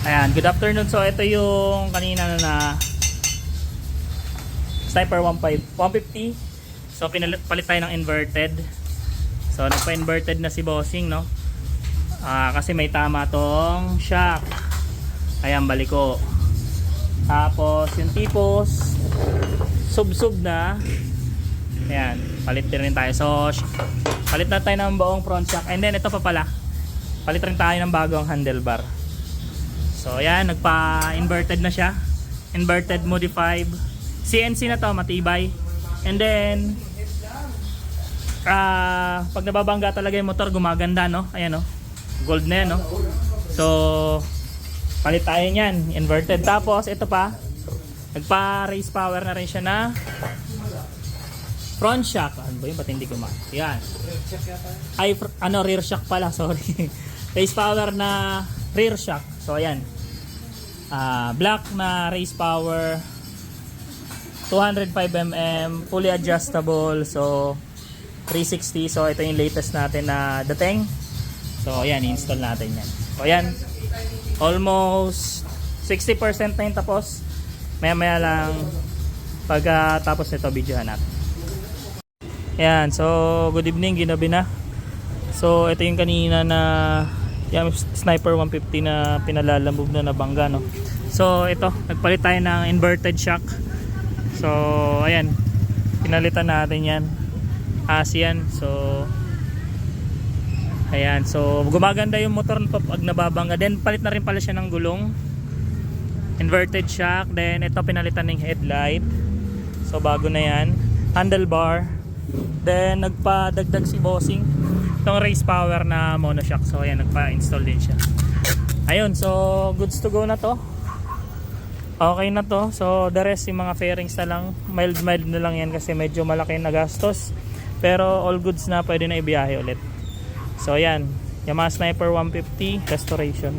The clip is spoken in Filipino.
Ayan, good afternoon. So ito yung kanina na Sniper 150. So palit tayo ng inverted. So nagpa-inverted na si bossing, no? Kasi may tama tong shock. Ayan, baliko. Tapos yung tipos sub-sub na. Ayan, palit din rin tayo. So palit na tayo ng buong front shock. And then ito pa pala, palit rin tayo ng bagong handlebar. So ayan, nagpa-inverted na siya. Inverted modified. CNC na to, matibay. And then pag nababangga talaga yung motor, gumaganda, no? Ayan, no? Gold na yan, no? So palit tayo niyan, inverted. Tapos ito pa, nagpa-raise power na rin siya na front shock. Ano ba yun? Ba't hindi gumana? Yan. Ay, rear shock pala, sorry. Raise power na rear shock. So ayan, black na raise power, 205mm, fully adjustable. So 360. So ito yung latest natin na dating. So ayan, install natin yan. So ayan, almost 60% na yung tapos. Maya maya lang pagkatapos nito, videohan natin. Ayan, so good evening, ginabi na. So ito yung kanina na yung Sniper 150 na pinalalamove na nabangga, no? So ito, nagpalit tayo ng inverted shock. So ayan, pinalitan natin yan, ASEAN. So ayan, so gumaganda yung motor nito pag nababangga. Then palit na rin pala siya ng gulong, inverted shock. Then ito, pinalitan ng headlight. So bago na yan, handlebar. Then nagpa-dagdag si bossing itong raise power na monoshock. So ayan, nagpa-install din siya. Ayun, so goods to go na to. Okay na to. So the rest, yung mga fairings na lang, mild na lang yan kasi medyo malaki na gastos. Pero all goods na, pwede na ibiyahe ulit. So ayan, Yamaha Sniper 150 restoration.